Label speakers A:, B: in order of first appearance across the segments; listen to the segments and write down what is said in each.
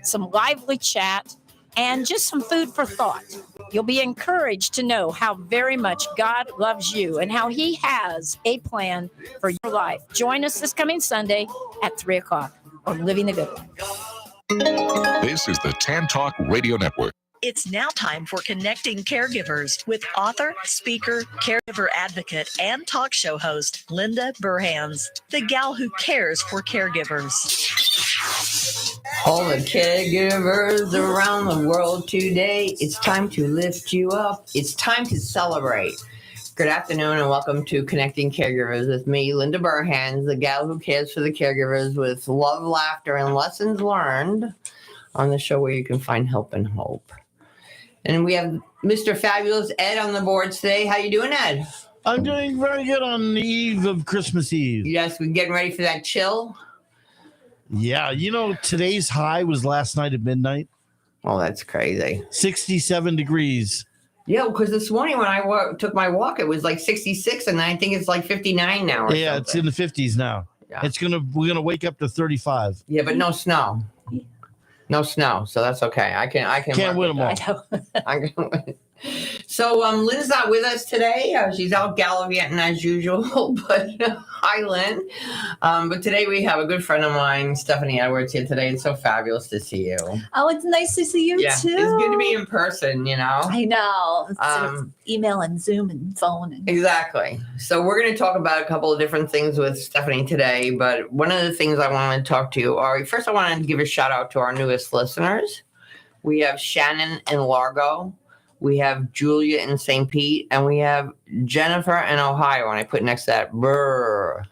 A: some lively chat, and just some food for thought. You'll be encouraged to know how very much God loves you and how He has a plan for your life. Join us this coming Sunday at 3 o'clock on Living the Good Life.
B: This is the Tan Talk Radio Network.
C: It's now time for Connecting Caregivers with author, speaker, caregiver advocate, and talk show host Linda Burhans, the gal who cares for caregivers.
D: All the caregivers around the world today, it's time to lift you up. It's time to celebrate. Good afternoon and welcome to Connecting Caregivers with me, Linda Burhans, the gal who cares for the caregivers with love, laughter, and lessons learned on the show where you can find help and hope. And we have Mr. Fabulous Ed on the board today. How you doing, Ed?
E: I'm doing very good on the eve of Christmas Eve.
D: Yes, we're getting ready for that chill.
E: Yeah, you know, today's high was last night at midnight.
D: Oh, that's crazy.
E: 67 degrees.
D: Yeah, because this morning when I took my walk, it was like 66, and I think it's like 59 now.
E: Yeah, something. It's in the 50s now. Yeah. We're gonna wake up to 35.
D: Yeah, but no snow. No snow, so that's okay. I
E: can't win them all.
D: So Lynn's not with us today. She's out gallivanting as usual, but hi, Lynn. But today we have a good friend of mine, Stephanie Edwards, here today. It's so fabulous to see you.
F: Oh, it's nice to see you too.
D: It's good to be in person, you know.
F: I know. Instead of email and Zoom and phone.
D: Exactly. So we're going to talk about a couple of different things with Stephanie today, but one of the things I wanted to talk to you are, first I wanted to give a shout out to our newest listeners. We have Shannon in Largo. We have Julia in St. Pete, and we have Jennifer in Ohio. And I put next to that, brr.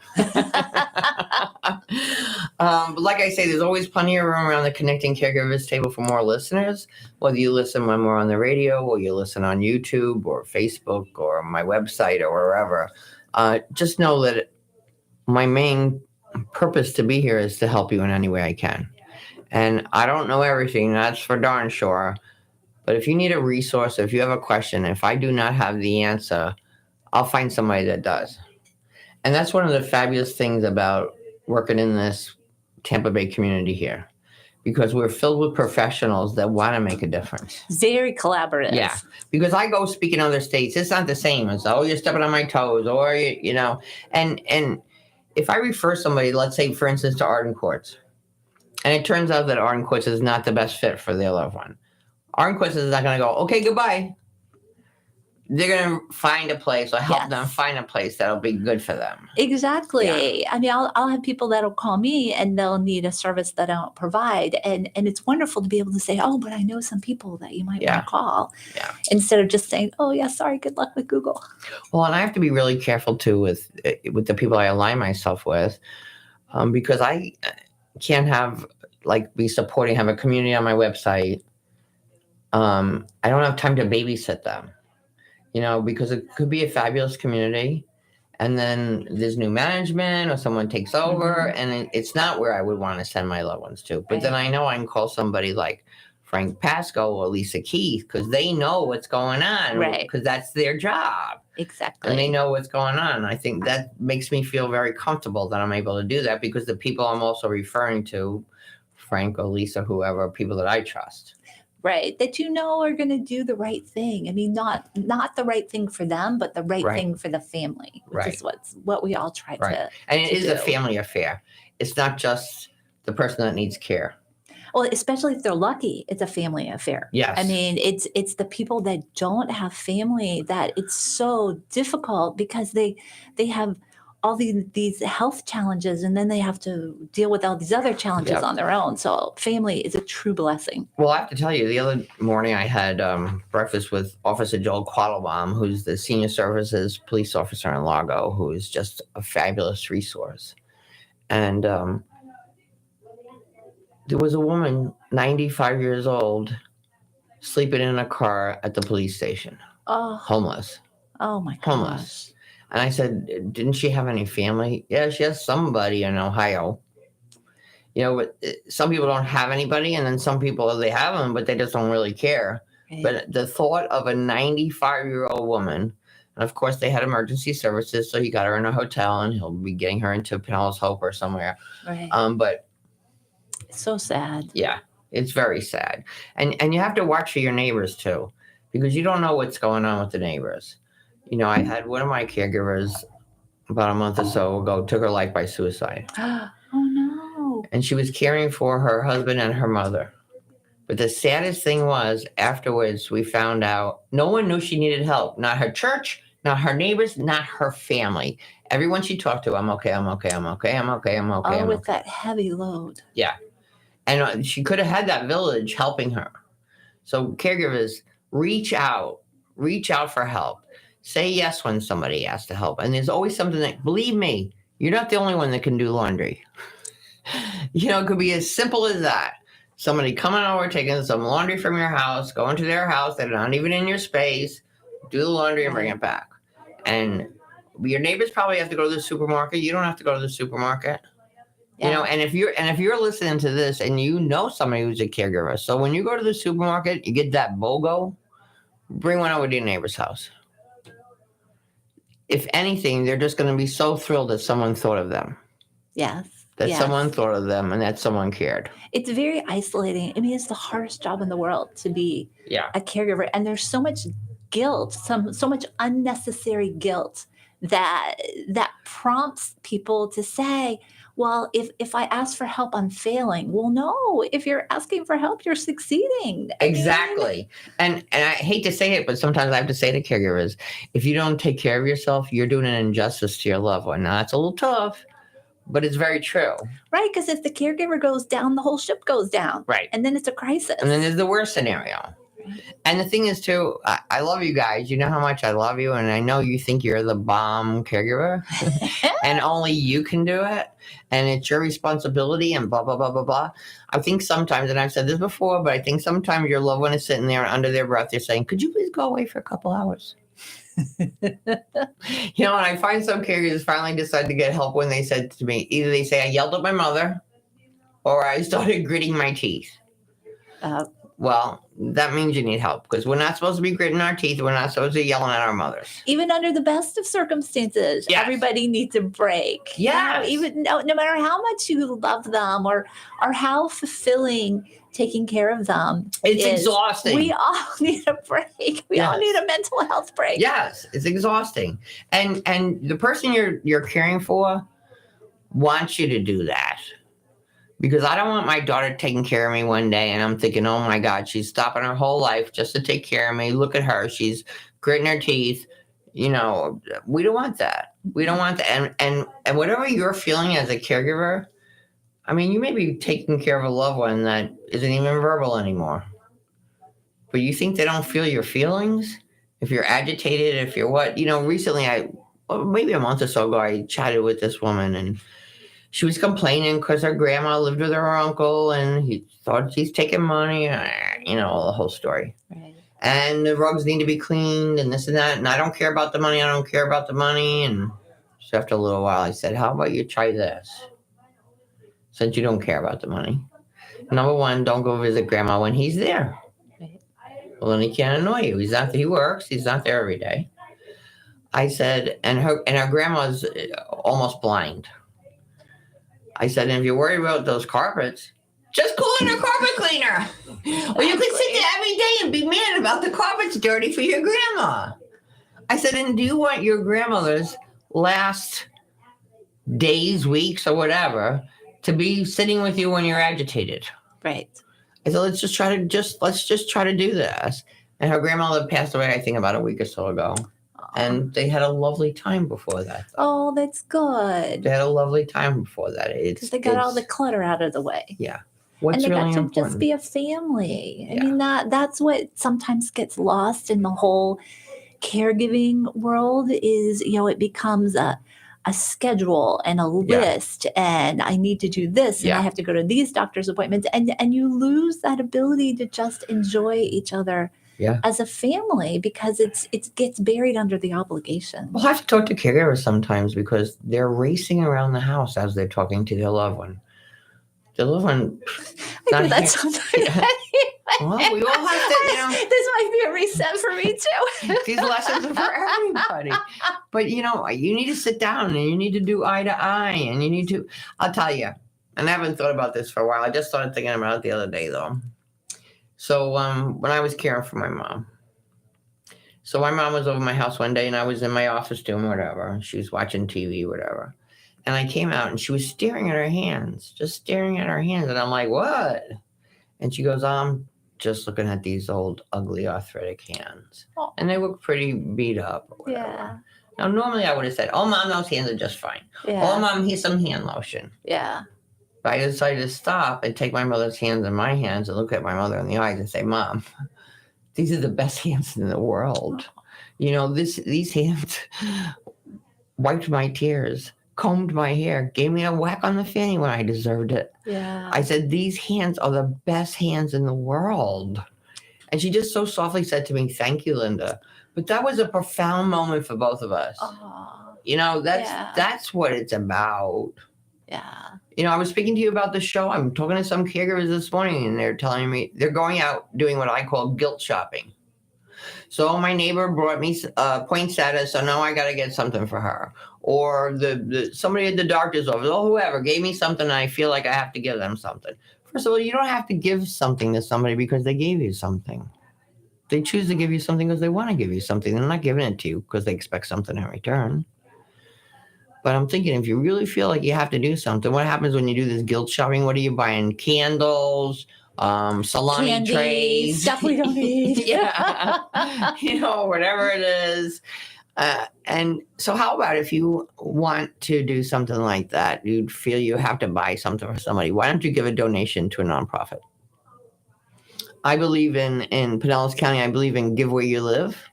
D: But like I say, there's always plenty of room around the Connecting Caregivers table for more listeners, whether you listen when we're on the radio or you listen on YouTube or Facebook or my website or wherever. Just know that my main purpose to be here is to help you in any way I can. And I don't know everything, that's for darn sure. But if you need a resource, if you have a question, if I do not have the answer, I'll find somebody that does. And that's one of the fabulous things about working in this Tampa Bay community here, because we're filled with professionals that want to make a difference.
F: Very collaborative.
D: Yeah, because I go speak in other states. It's not the same as, oh, you're stepping on my toes, or, you know. And if I refer somebody, let's say, for instance, to Arden Courts, and it turns out that Arden Courts is not the best fit for their loved one, Arden Courts is not going to go, okay, goodbye. They're going to find a place or help them find a place that'll be good for them.
F: Exactly. Yeah. I mean, I'll have people that'll call me and they'll need a service that I don't provide. And it's wonderful to be able to say, oh, but I know some people that you might want to call. Yeah. Instead of just saying, oh, yeah, sorry, good luck with Google.
D: Well, and I have to be really careful, too, with the people I align myself with, because I can't have, be supporting, have a community on my website. I don't have time to babysit them, you know, because it could be a fabulous community and then there's new management or someone takes over and it's not where I would want to send my loved ones to. But then I know I can call somebody like Frank Pasco or Lisa Keith because they know what's going on, because that's their job.
F: Exactly.
D: And they know what's going on. And I think that makes me feel very comfortable that I'm able to do that because the people I'm also referring to, Frank or Lisa, whoever, people that I trust.
F: Right. That you know are going to do the right thing. I mean, not the right thing for them, but the right thing for the family, which is what we all try to
D: And it is
F: do.
D: A family affair. It's not just the person that needs care.
F: Well, especially if they're lucky, it's a family affair.
D: Yes.
F: I mean, it's the people that don't have family that it's so difficult because they have all these health challenges, and then they have to deal with all these other challenges on their own. So family is a true blessing.
D: Well, I have to tell you, the other morning I had breakfast with Officer Joel Quattlebaum, who's the senior services police officer in Largo, who is just a fabulous resource. And there was a woman, 95 years old, sleeping in a car at the police station.
F: Oh.
D: Homeless.
F: Oh, my gosh.
D: Homeless. And I said, didn't she have any family? Yeah, she has somebody in Ohio. You know, but some people don't have anybody, and then some people, they have them, but they just don't really care. Right. But the thought of a 95-year-old woman, and of course they had emergency services, so he got her in a hotel, and he'll be getting her into Pinellas Hope or somewhere.
F: Right.
D: But
F: it's so sad.
D: Yeah. It's very sad. And you have to watch for your neighbors too, because you don't know what's going on with the neighbors. You know, I had one of my caregivers about a month or so ago took her life by suicide.
F: Oh no.
D: And she was caring for her husband and her mother. But the saddest thing was, afterwards, we found out no one knew she needed help. Not her church, not her neighbors, not her family. Everyone she talked to, I'm okay, I'm okay, I'm okay, I'm okay, I'm okay.
F: All with that heavy load.
D: Yeah. And she could have had that village helping her. So caregivers, reach out for help. Say yes when somebody asks to help. And there's always something that, believe me, you're not the only one that can do laundry. You know, it could be as simple as that. Somebody coming over, taking some laundry from your house, going to their house, they're not even in your space, do the laundry and bring it back. And your neighbors probably have to go to the supermarket. You don't have to go to the supermarket.
F: Yeah.
D: You know, and if you're listening to this and you know somebody who's a caregiver, so when you go to the supermarket, you get that BOGO, bring one over to your neighbor's house. If anything, they're just going to be so thrilled that someone thought of them.
F: Yes.
D: That
F: yes.
D: someone thought of them and that someone cared.
F: It's very isolating. I mean, it's the hardest job in the world to be a caregiver. And there's so much guilt, so much unnecessary guilt that prompts people to say, well, if I ask for help, I'm failing. Well, no, if you're asking for help, you're succeeding.
D: Exactly. And I hate to say it, but sometimes I have to say to caregivers, if you don't take care of yourself, you're doing an injustice to your loved one. Now, that's a little tough, but it's very true.
F: Right, because if the caregiver goes down, the whole ship goes down.
D: Right.
F: And then it's a crisis.
D: And then there's the worst scenario. And the thing is, too, I love you guys. You know how much I love you. And I know you think you're the bomb caregiver. And only you can do it. And it's your responsibility and blah, blah, blah, blah, blah. I think sometimes, and I've said this before, but I think sometimes your loved one is sitting there and under their breath, they're saying, could you please go away for a couple hours? You know, and I find some caregivers finally decide to get help when they said to me, either they say I yelled at my mother or I started gritting my teeth. Well, that means you need help because we're not supposed to be gritting our teeth. We're not supposed to be yelling at our mothers.
F: Even under the best of circumstances, everybody needs a break.
D: Yeah.
F: Even no matter how much you love them or how fulfilling taking care of them
D: It's
F: is,
D: exhausting.
F: We all need a break. We all need a mental health break.
D: Yes, it's exhausting. And the person you're caring for wants you to do that. Because I don't want my daughter taking care of me one day and I'm thinking, oh my God, she's stopping her whole life just to take care of me. Look at her. She's gritting her teeth. You know, we don't want that. We don't want that. And whatever you're feeling as a caregiver, I mean, you may be taking care of a loved one that isn't even verbal anymore. But you think they don't feel your feelings? If you're agitated, if you're what? You know, recently, maybe a month or so ago, I chatted with this woman and she was complaining because her grandma lived with her uncle and he thought he's taking money, you know, the whole story.
F: Right.
D: And the rugs need to be cleaned and this and that. And I don't care about the money. I don't care about the money. And so after a little while, I said, how about you try this? Since you don't care about the money. Number one, don't go visit grandma when he's there.
F: Right.
D: Well, then he can't annoy you. He works. He's not there every day. I said, and her grandma's almost blind. I said, and if you're worried about those carpets, just call in a carpet cleaner. Or you can sit there every day and be mad about the carpets dirty for your grandma. I said, and do you want your grandmother's last days, weeks, or whatever to be sitting with you when you're agitated?
F: Right.
D: I said, let's just try to do this. And her grandmother passed away, I think, about a week or so ago. And they had a lovely time before that.
F: Oh, that's good.
D: They had a lovely time before that.
F: Because they got all the clutter out of the way.
D: Yeah.
F: And they
D: really
F: got to
D: important?
F: just be a family. I
D: Yeah.
F: mean, that's what sometimes gets lost in the whole caregiving world is, you know, it becomes a schedule and a list and I need to do this and I have to go to these doctor's appointments and you lose that ability to just enjoy each other as a family because it gets buried under the obligation.
D: Well, I have to talk to caregivers sometimes because they're racing around the house as they're talking to their loved one. The loved one.
F: I do that sometimes.
D: Well, we all have to, you know.
F: This might be a reset for me too.
D: These lessons are for everybody. But, you know, you need to sit down and you need to do eye to eye and you need to, I'll tell you, and I haven't thought about this for a while. I just started thinking about it the other day, though. So when I was caring for my mom, so my mom was over my house one day, and I was in my office doing whatever. She was watching TV, whatever. And I came out, and she was staring at her hands, just staring at her hands. And I'm like, what? And she goes, I'm just looking at these old, ugly, arthritic hands.
F: Oh.
D: And they look pretty beat up. Or whatever.
F: Yeah.
D: Now, normally I would have said, oh, Mom, those hands are just fine.
F: Yeah.
D: Oh, Mom, here's some hand lotion.
F: Yeah.
D: But I decided to stop and take my mother's hands in my hands and look at my mother in the eyes and say, Mom, these are the best hands in the world. You know, these hands wiped my tears, combed my hair, gave me a whack on the fanny when I deserved it.
F: Yeah.
D: I said, these hands are the best hands in the world. And she just so softly said to me, thank you, Linda. But that was a profound moment for both of us.
F: Oh,
D: You know, that's what it's about.
F: yeah.
D: You know, I was speaking to you about the show. I'm talking to some caregivers this morning, and they're telling me they're going out doing what I call guilt shopping. So my neighbor brought me poinsettia, so now I got to get something for her. Or the somebody at the doctor's office, or whoever gave me something, and I feel like I have to give them something. First of all, you don't have to give something to somebody because they gave you something. They choose to give you something because they want to give you something. They're not giving it to you because they expect something in return. But I'm thinking, if you really feel like you have to do something, what happens when you do this guilt shopping? What are you buying? Candles, salami
F: Candy,
D: trays,
F: stuff we don't need.
D: yeah, you know, whatever it is. And so how about if you want to do something like that, you'd feel you have to buy something for somebody, why don't you give a donation to a nonprofit? I believe in Pinellas County, I believe in Give Where You Live.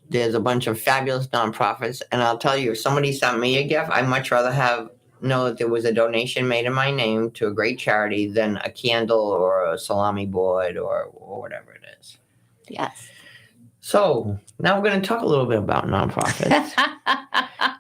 D: There's a bunch of fabulous nonprofits. And I'll tell you, if somebody sent me a gift, I'd much rather know that there was a donation made in my name to a great charity than a candle or a salami board or whatever it is.
F: Yes.
D: So now we're going to talk a little bit about nonprofits.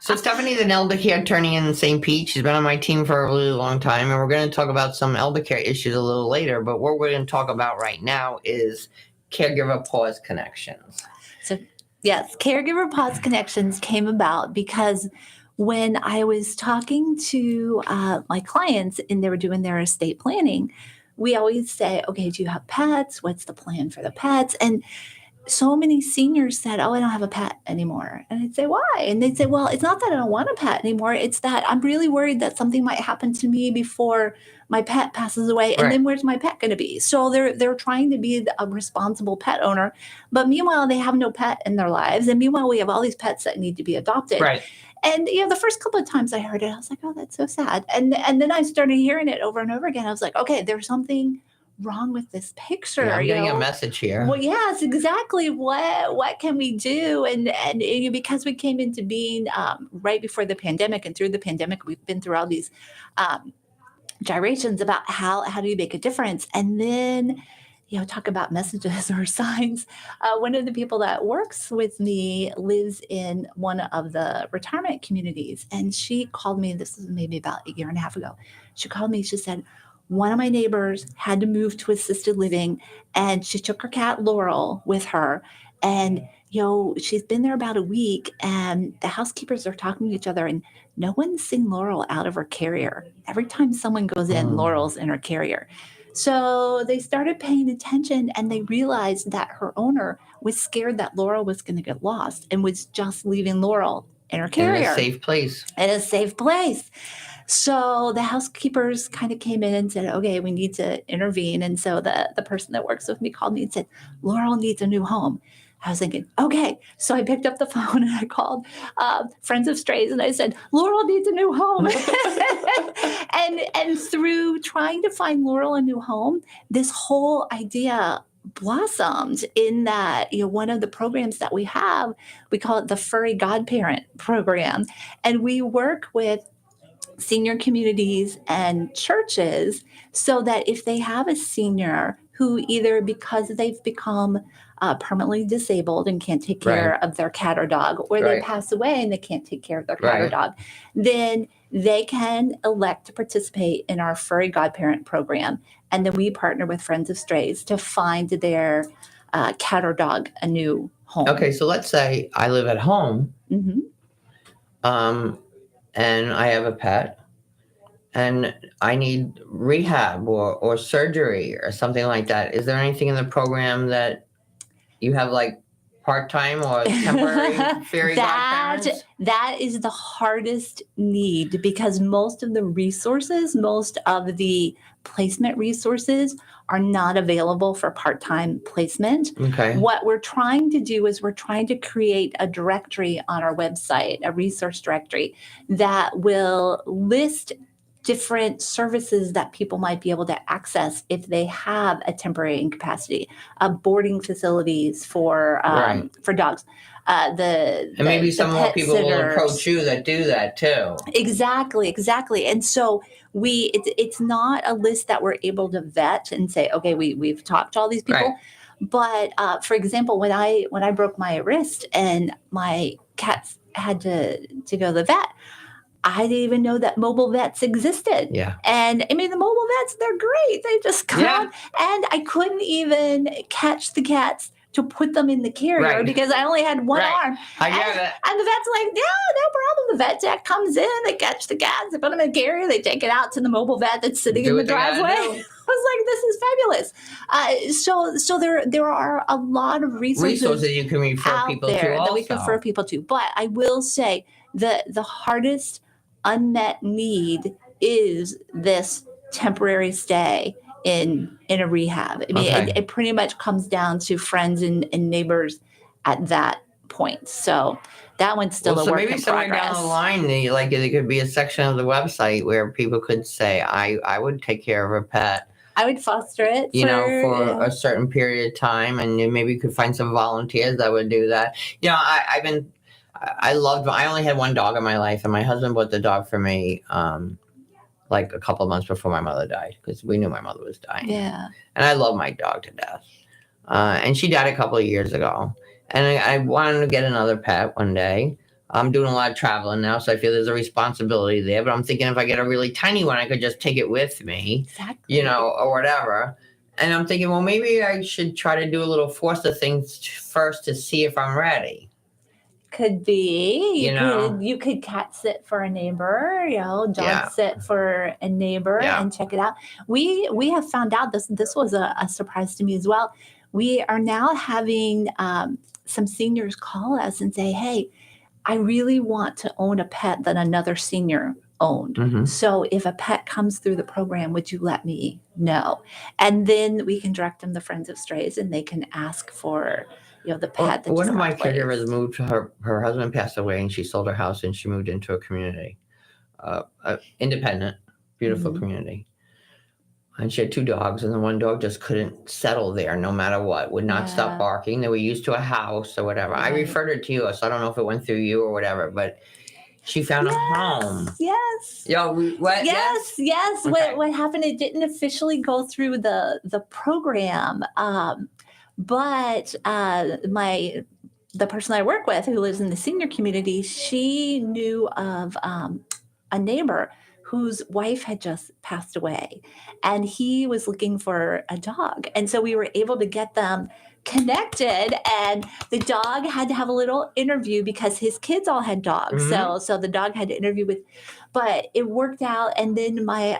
D: So Stephanie's an elder care attorney in St. Pete. She's been on my team for a really long time, and we're going to talk about some elder care issues a little later. But what we're going to talk about right now is Caregiver PAWS Connections.
F: So yes, Caregiver PAWS Connections came about because when I was talking to my clients and they were doing their estate planning, we always say, okay, do you have pets? What's the plan for the pets? And so many seniors said, oh, I don't have a pet anymore. And I'd say, why? And they'd say, well, it's not that I don't want a pet anymore. It's that I'm really worried that something might happen to me before my pet passes away. And then where's my pet going to be? So they're trying to be a responsible pet owner. But meanwhile, they have no pet in their lives. And meanwhile, we have all these pets that need to be adopted.
D: Right.
F: And, you know, the first couple of times I heard it, I was like, oh, that's so sad. And then I started hearing it over and over again. I was like, okay, there's something wrong with this picture.
D: Yeah, I'm getting a message here.
F: Well, yes, exactly. What can we do? And because we came into being right before the pandemic, and through the pandemic, we've been through all these gyrations about how do you make a difference? And then, you know, talk about messages or signs. One of the people that works with me lives in one of the retirement communities, and she called me. This was maybe about a year and a half ago. She called me. She said, one of my neighbors had to move to assisted living, and she took her cat Laurel with her. And, you know, she's been there about a week, and the housekeepers are talking to each other, and no one's seen Laurel out of her carrier. Every time someone goes in, Laurel's in her carrier. So they started paying attention, and they realized that her owner was scared that Laurel was going to get lost and was just leaving Laurel in her carrier.
D: In a safe place.
F: In a safe place. So the housekeepers kind of came in and said, okay, we need to intervene. And so the person that works with me called me and said, Laurel needs a new home. I was thinking, okay. So I picked up the phone and I called Friends of Strays, and I said, Laurel needs a new home. and through trying to find Laurel a new home, this whole idea blossomed in that, you know, one of the programs that we have, we call it the Furry Godparent Program. And we work with senior communities and churches so that if they have a senior who either because they've become permanently disabled and can't take care of their cat or dog, or they pass away and they can't take care of their cat or dog, then they can elect to participate in our Furry Godparent Program. And then we partner with Friends of Strays to find their cat or dog a new home.
D: Okay, so let's say I live at home.
F: Mm-hmm.
D: And I have a pet, and I need rehab or surgery or something like that. Is there anything in the program that you have like part-time or temporary fairy godparents?
F: That is the hardest need because most of the resources, most of the placement resources are not available for part-time placement.
D: Okay.
F: What we're trying to do is we're trying to create a directory on our website, a resource directory that will list different services that people might be able to access if they have a temporary incapacity, boarding facilities for dogs,
D: And maybe some more
F: pet
D: people will
F: sitters.
D: approach you that do that too.
F: Exactly. And so it's not a list that we're able to vet and say, okay, we've talked to all these people.
D: Right.
F: But for example, when I broke my wrist and my cats had to go to the vet, I didn't even know that mobile vets existed.
D: Yeah.
F: And I mean, the mobile vets, they're great. They just come and I couldn't even catch the cats to put them in the carrier because I only had one arm.
D: I get it.
F: And the vet's like, yeah, no problem. The vet tech comes in, they catch the cats, they put them in the carrier, they take it out to the mobile vet that's sitting in the driveway. I was like, this is fabulous. So there are a lot of resources
D: you can refer people
F: there
D: to also.
F: that we can refer people to. But I will say the hardest unmet need is this temporary stay in a rehab. I mean, it pretty much comes down to friends and neighbors at that point. So that one's still a work in progress.
D: So maybe somewhere down the line, there could be a section of the website where people could say, I would take care of a pet.
F: I would foster it
D: for a certain period of time, and maybe you could find some volunteers that would do that. I only had one dog in my life, and my husband bought the dog for me like a couple of months before my mother died because we knew my mother was dying.
F: Yeah.
D: And I love my dog to death. And she died a couple of years ago. And I wanted to get another pet one day. I'm doing a lot of traveling now, so I feel there's a responsibility there. But I'm thinking if I get a really tiny one, I could just take it with me, or whatever. And I'm thinking, well, maybe I should try to do a little foster things first to see if I'm ready.
F: Could be. You could cat sit for a neighbor, dog sit for a neighbor and check it out. We have found out this was a surprise to me as well. We are now having some seniors call us and say, hey, I really want to own a pet that another senior owned.
D: Mm-hmm.
F: So if a pet comes through the program, would you let me know? And then we can direct them to Friends of Strays and they can ask for the pet.
D: One of my caregivers moved to her husband passed away and she sold her house and she moved into a community, independent, beautiful community. And she had two dogs, and the one dog just couldn't settle there no matter what, would not stop barking. They were used to a house or whatever. Right. I referred her to you, so I don't know if it went through you or whatever, but she found a home.
F: Yes.
D: What?
F: Yes.
D: Okay.
F: What happened, it didn't officially go through the program, but the person I work with who lives in the senior community, she knew of a neighbor whose wife had just passed away, and he was looking for a dog. And so we were able to get them connected, and the dog had to have a little interview because his kids all had dogs.
D: Mm-hmm.
F: So the dog had to interview but it worked out. And then my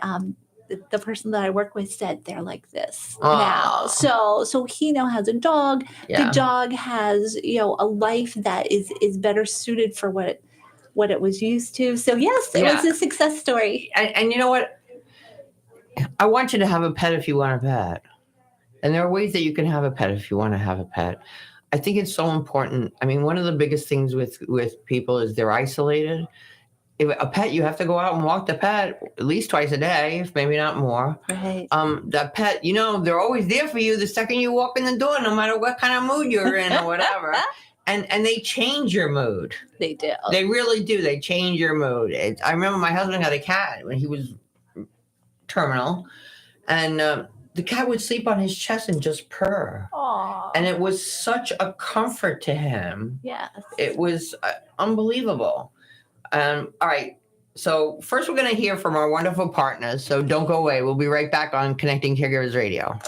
F: the person that I work with said they're like this now. So he now has a dog. Yeah. The dog has, a life that is better suited for what it was used to. So yes, it was a success story.
D: And you know what? I want you to have a pet if you want a pet. And there are ways that you can have a pet if you want to have a pet. I think it's so important. I mean, one of the biggest things with people is they're isolated. If a pet, you have to go out and walk the pet at least twice a day, if maybe not more.
F: Right.
D: That pet, they're always there for you the second you walk in the door, no matter what kind of mood you're in or whatever. And they change your mood.
F: They do.
D: They really do. They change your mood. I remember my husband had a cat when he was terminal, and the cat would sleep on his chest and just purr.
F: Aww.
D: And it was such a comfort to him.
F: Yes.
D: It was unbelievable. All right. So first we're going to hear from our wonderful partners. So don't go away. We'll be right back on Connecting Caregivers Radio.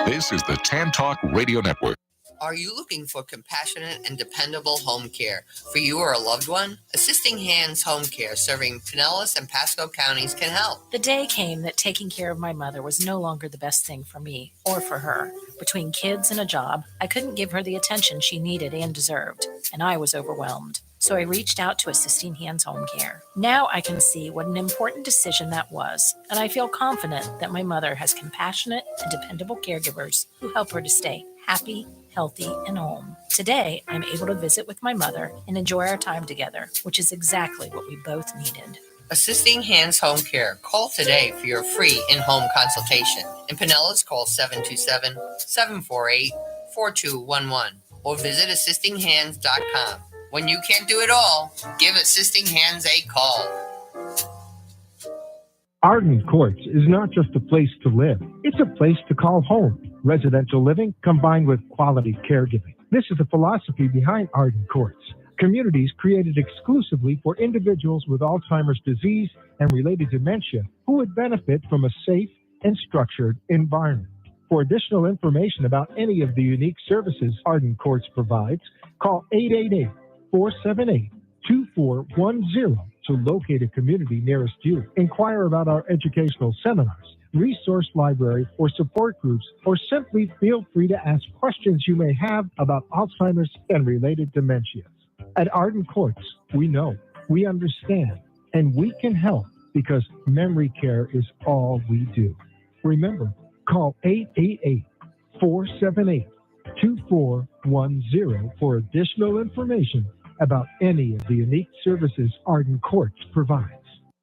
B: This is the Tan Talk Radio Network.
D: Are you looking for compassionate and dependable home care for you or a loved one? Assisting Hands Home Care, serving Pinellas and Pasco counties, can help.
A: The day came that taking care of my mother was no longer the best thing for me or for her. Between kids and a job, I couldn't give her the attention she needed and deserved, and I was overwhelmed. So I reached out to Assisting Hands Home Care. Now I can see what an important decision that was, and I feel confident that my mother has compassionate and dependable caregivers who help her to stay happy, healthy, and home. Today, I'm able to visit with my mother and enjoy our time together, which is exactly what we both needed.
D: Assisting Hands Home Care. Call today for your free in-home consultation. In Pinellas, call 727-748-4211 or visit assistinghands.com. When you can't do it all, give Assisting Hands a call.
G: Arden Courts is not just a place to live. It's a place to call home. Residential living combined with quality caregiving. This is the philosophy behind Arden Courts. Communities created exclusively for individuals with Alzheimer's disease and related dementia who would benefit from a safe and structured environment. For additional information about any of the unique services Arden Courts provides, call 888-478-2410 to locate a community nearest you. Inquire about our educational seminars, resource library, or support groups, or simply feel free to ask questions you may have about Alzheimer's and related dementias. At Arden Courts, we know, we understand, and we can help because memory care is all we do. Remember, call 888-478-2410 for additional information about any of the unique services Arden Courts provides.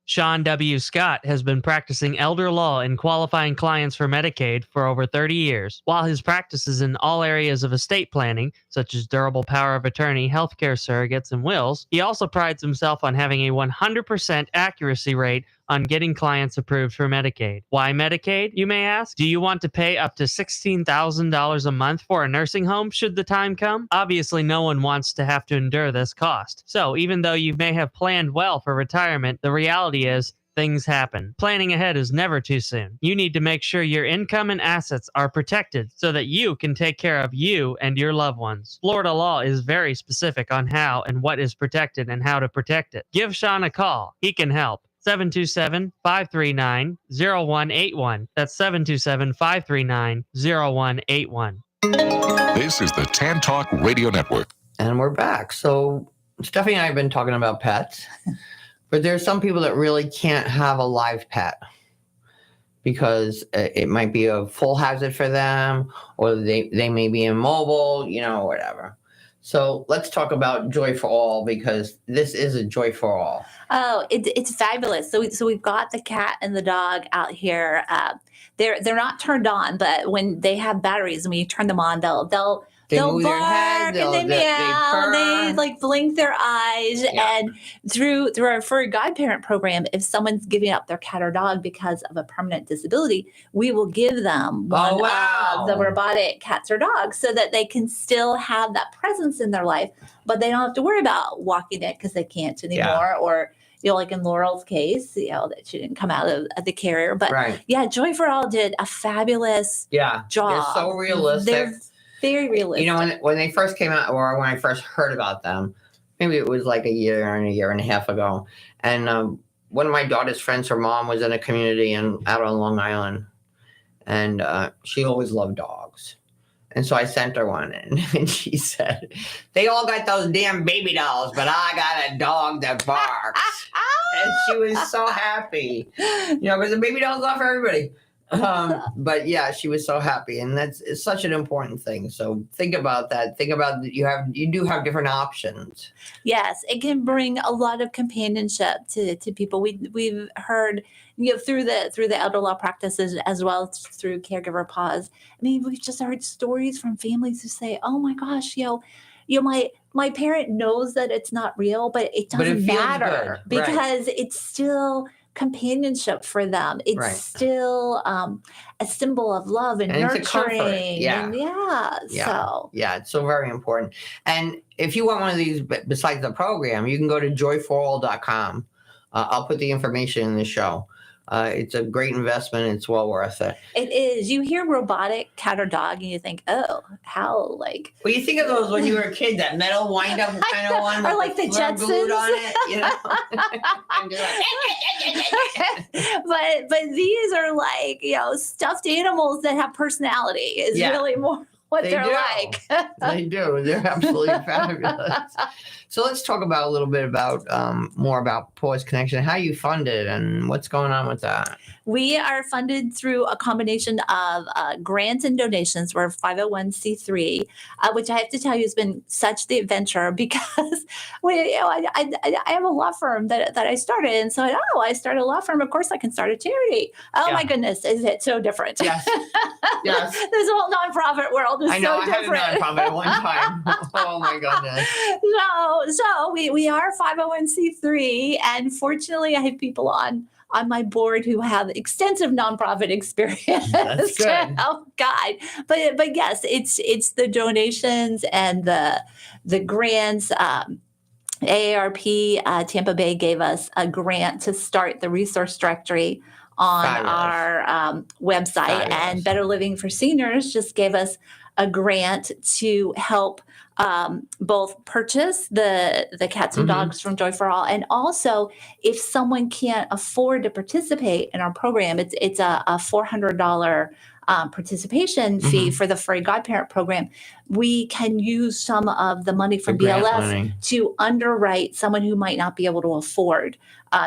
H: Sean W. Scott has been practicing elder law and qualifying clients for Medicaid for over 30 years. While his practice is in all areas of estate planning, such as durable power of attorney, healthcare surrogates, and wills, he also prides himself on having a 100% accuracy rate on getting clients approved for Medicaid. Why Medicaid, you may ask? Do you want to pay up to $16,000 a month for a nursing home should the time come? Obviously, no one wants to have to endure this cost. So even though you may have planned well for retirement, the reality is things happen. Planning ahead is never too soon. You need to make sure your income and assets are protected so that you can take care of you and your loved ones. Florida law is very specific on how and what is protected and how to protect it. Give Sean a call. He can help. 727-539-0181. That's 727-539-0181.
B: This is the Tan Talk Radio Network.
D: And we're back. So Stephanie and I have been talking about pets, but there's some people that really can't have a live pet because it might be a full hazard for them, or they may be immobile, whatever. So let's talk about Joy for All, because this is a Joy for All.
F: Oh, it's fabulous. So we've got the cat and the dog out here. They're not turned on, but when they have batteries and when you turn them on, they'll
D: move
F: bark
D: their head,
F: and they meow, they like blink their eyes.
D: Yeah.
F: And through our furry godparent program, if someone's giving up their cat or dog because of a permanent disability, we will give them one of the robotic cats or dogs so that they can still have that presence in their life, but they don't have to worry about walking it because they can't anymore.
D: Yeah.
F: Or like in Laurel's case, that she didn't come out of the carrier. But
D: right.
F: Yeah, Joy for All did a fabulous job.
D: They're so realistic.
F: They're very realistic.
D: When they first came out, or when I first heard about them, maybe it was like a year and a half ago. And one of my daughter's friends, her mom was in a community out on Long Island, and she always loved dogs. And so I sent her one, and she said, "They all got those damn baby dolls, but I got a dog that barks." And she was so happy, because the baby dolls are for everybody. But yeah, she was so happy, and it's such an important thing. So think about that. Think about that you do have different options.
F: Yes, it can bring a lot of companionship to people. We've heard through the elder law practices as well as through Caregiver PAWS. I mean, we've just heard stories from families who say, "Oh my gosh, my parent knows that it's not real, but it doesn't matter because it's still companionship for them. It's still a symbol of love and nurturing.
D: It's a comfort.
F: Yeah.
D: It's so very important. And if you want one of these besides the program, you can go to joyforall.com. I'll put the information in the show. It's a great investment. It's well worth it.
F: It is. You hear robotic cat or dog, and you think, oh, how like.
D: Well, you think of those when you were a kid, that metal wind-up kind of one,
F: or like the
D: fleur glued
F: Jetsons.
D: on it. You know, I'm just like,
F: but these are like stuffed animals that have personality. Is
D: Yeah.
F: really more what
D: They
F: they're
D: do.
F: like.
D: They do. They're absolutely fabulous. So let's talk about a little bit about more about PAWS Connection, how you fund it, and what's going on with that.
F: We are funded through a combination of grants and donations. We're 501c3, which I have to tell you has been such the adventure because I have a law firm that I started. And so I started a law firm. Of course, I can start a charity. Oh,
D: Yeah.
F: my goodness. Is it so different?
D: Yes. Yes.
F: This whole nonprofit world is
D: I know.
F: so
D: I had
F: different.
D: a nonprofit at one time. Oh, my goodness.
F: So we are 501c3, and fortunately, I have people on my board who have extensive nonprofit experience
D: That's
F: to
D: good.
F: help guide. But yes, it's the donations and the grants. AARP Tampa Bay gave us a grant to start the resource directory on
D: Fabulous.
F: our website,
D: Fabulous.
F: and Better Living for Seniors just gave us a grant to help both purchase the cats and
D: Mhm.
F: dogs from Joy for All, and also if someone can't afford to participate in our program, it's a $400 participation fee
D: Mhm.
F: for the Furry Godparent program. We can use some of the money from
D: The grant
F: BLS
D: money.
F: to underwrite someone who might not be able to afford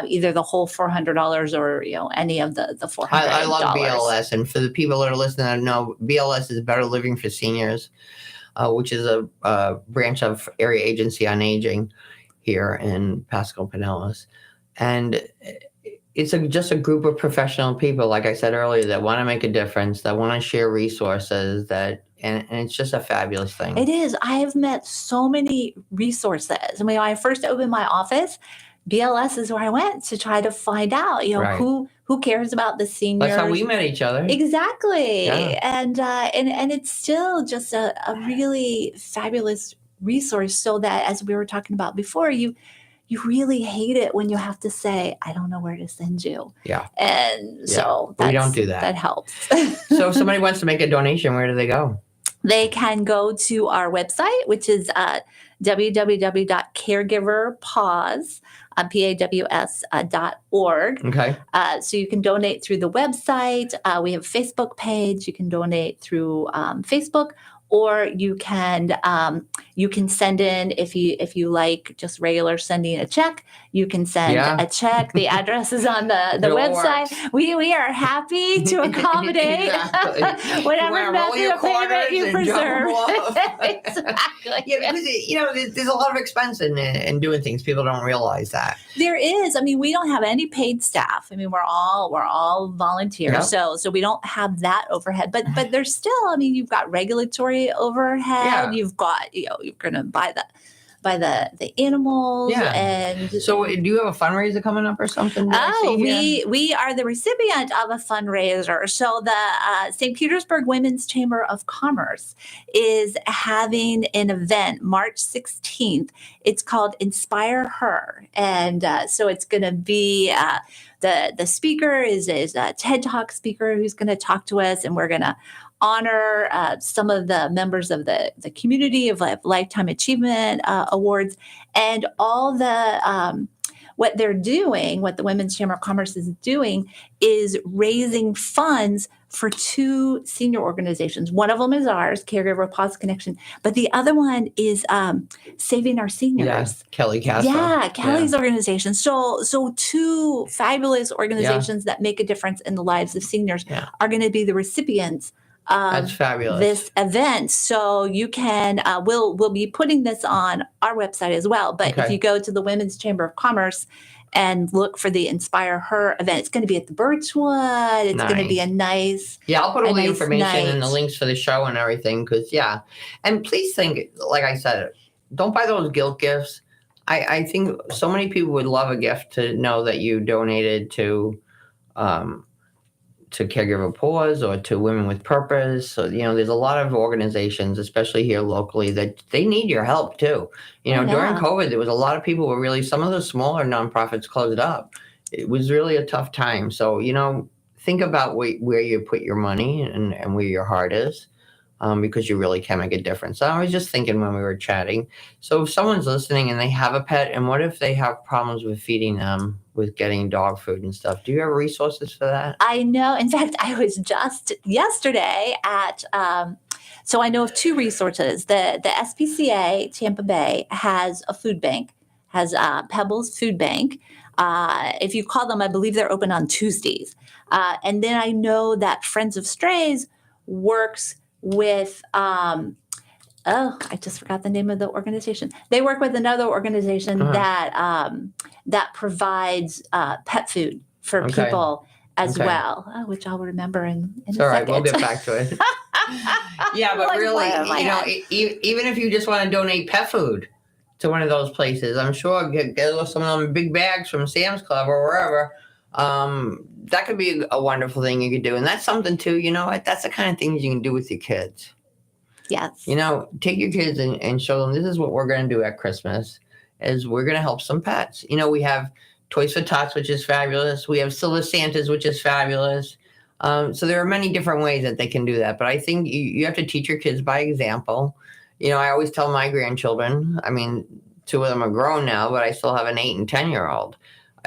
F: either the whole $400 or any of the $400.
D: I love BLS, and for the people that are listening, I know BLS is Better Living for Seniors, which is a branch of Area Agency on Aging here in Pasco Pinellas, and it's just a group of professional people, like I said earlier, that want to make a difference, that want to share resources, and it's just a fabulous thing.
F: It is. I have met so many resources. I mean, when I first opened my office, BLS is where I went to try to find out,
D: Right.
F: who cares about the seniors.
D: That's how we met each other.
F: Exactly.
D: Yeah.
F: And it's still just a really fabulous resource, so that, as we were talking about before, you really hate it when you have to say, I don't know where to send you.
D: Yeah.
F: And so
D: we don't do that.
F: That helps.
D: So if somebody wants to make a donation, where do they go?
F: They can go to our website, which is www.caregivers, PAWS.org.
D: Okay.
F: So you can donate through the website. We have a Facebook page. You can donate through Facebook, or you can send in, if you like just regular sending a check, you can send a check. The address is on the
D: It all
F: works. We are happy to accommodate
D: Exactly.
F: whatever method of payment you preserve. Exactly.
D: Yeah, because there's a lot of expense in doing things. People don't realize that.
F: There is. I mean, we don't have any paid staff. I mean, we're all volunteers, so we don't have that overhead. But there's still. I mean, you've got regulatory overhead.
D: Yeah.
F: You've got you're going to buy the animals.
D: Yeah.
F: And
D: So do you have a fundraiser coming up or something?
F: We are the recipient of a fundraiser. So the St. Petersburg Women's Chamber of Commerce is having an event March 16th. It's called Inspire Her. And so it's going to be the speaker is a TED Talk speaker who's going to talk to us, and we're going to honor some of the members of the community of Lifetime Achievement Awards, and all the what they're doing, what the Women's Chamber of Commerce is doing, is raising funds for two senior organizations. One of them is ours, Caregiver PAWS Connection, but the other one is Saving Our Seniors.
D: Yes, Kelly Castro.
F: Yeah, Kelly's organization. So two fabulous organizations that make a difference in the lives of seniors are going to be the recipients
D: That's fabulous.
F: This event. So you can, we'll be putting this on our website as well. But if you go to the Women's Chamber of Commerce and look for the Inspire Her event, it's going to be at the Birchwood. It's going to be a nice.
D: Yeah, I'll put all the
F: nice
D: information
F: night.
D: and the links for the show and everything. Because and please think, like I said, don't buy those guilt gifts. I think so many people would love a gift to know that you donated to Caregiver PAWS or to Women with Purpose. So, there's a lot of organizations, especially here locally, that they need your help too. During COVID, there was a lot of people who were really, some of the smaller nonprofits closed up. it was really a tough time. So, think about where you put your money and where your heart is, because you really can make a difference. I was just thinking when we were chatting, so if someone's listening and they have a pet, and what if they have problems with feeding them, with getting dog food and stuff? Do you have resources for that?
F: I know. In fact, I was just yesterday at, so I know of two resources. The SPCA Tampa Bay has a food bank, has Pebbles Food Bank. If you call them, I believe they're open on Tuesdays. And then I know that Friends of Strays works with, I just forgot the name of the organization. They work with another organization that provides pet food for people as well, which I'll remember in a second.
D: All right, we'll get back to it. Yeah, but
F: Like,
D: really, even if you just want to donate pet food to one of those places, I'm sure get some of them big bags from Sam's Club or wherever. That could be a wonderful thing you could do. And that's something too, that's the kind of things you can do with your kids.
F: Yes.
D: Take your kids and show them this is what we're going to do at Christmas, is we're going to help some pets. We have Toys for Tots, which is fabulous. We have Silver Santas, which is fabulous. So there are many different ways that they can do that. But I think you have to teach your kids by example. I always tell my grandchildren, I mean, 2 of them are grown now, but I still have an 8 and 10-year-old.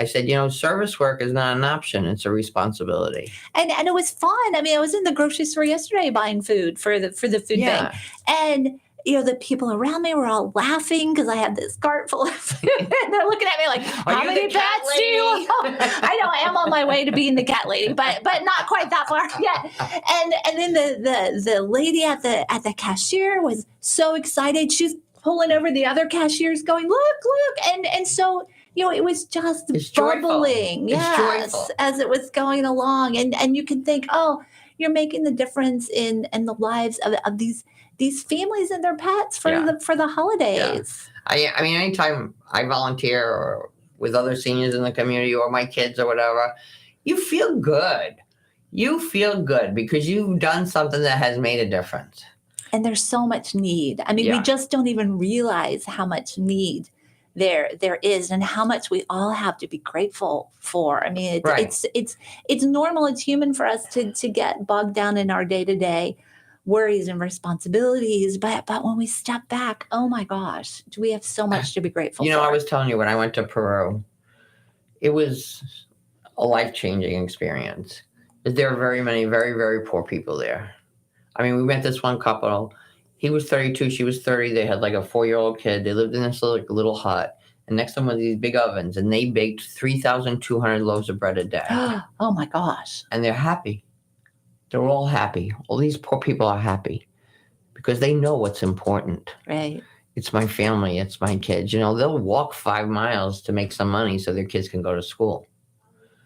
D: I said, service work is not an option. It's a responsibility.
F: And it was fun. I mean, I was in the grocery store yesterday buying food for the food bank. And, the people around me were all laughing because I had this cart full of food. And they're looking at me like, how many pets do you own? I know I am on my way to being the cat lady, but not quite that far yet. And then the lady at the cashier was so excited. She's pulling over the other cashiers going, look. And so, it was just bubbling, as it was going along. And you can think, oh, you're making the difference in the lives of these families and their pets for the holidays.
D: Yeah. I mean, anytime I volunteer or with other seniors in the community or my kids or whatever, you feel good. You feel good because you've done something that has made a difference.
F: And there's so much need. I mean, we just don't even realize how much need there is and how much we all have to be grateful for. I mean, it's normal. It's human for us to get bogged down in our day-to-day worries and responsibilities. But when we step back, oh my gosh, we have so much to be grateful for.
D: I was telling you when I went to Peru, it was a life-changing experience. There are very many very, very poor people there. I mean, we met this one couple. He was 32, she was 30. They had like a 4-year-old kid. They lived in this little hut. And next to them were these big ovens. And they baked 3,200 loaves of bread a day.
F: Oh, my gosh.
D: And they're happy. They're all happy. All these poor people are happy because they know what's important.
F: Right.
D: It's my family. It's my kids. They'll walk 5 miles to make some money so their kids can go to school.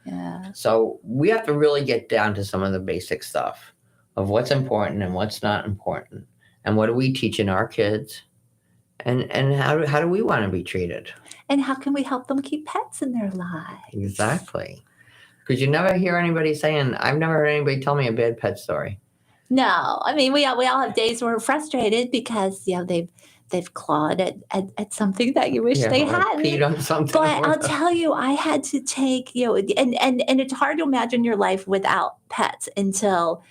F: Yeah.
D: So we have to really get down to some of the basic stuff of what's important and what's not important. And what are we teaching our kids? And how do we want to be treated?
F: And how can we help them keep pets in their lives?
D: Exactly. Because you never hear anybody saying, I've never heard anybody tell me a bad pet story.
F: No. I mean, we all have days where we're frustrated because, they've clawed at something that you wish they hadn't.
D: Peed on something.
F: But I'll tell you, I had to take, and it's hard to imagine your life without pets until,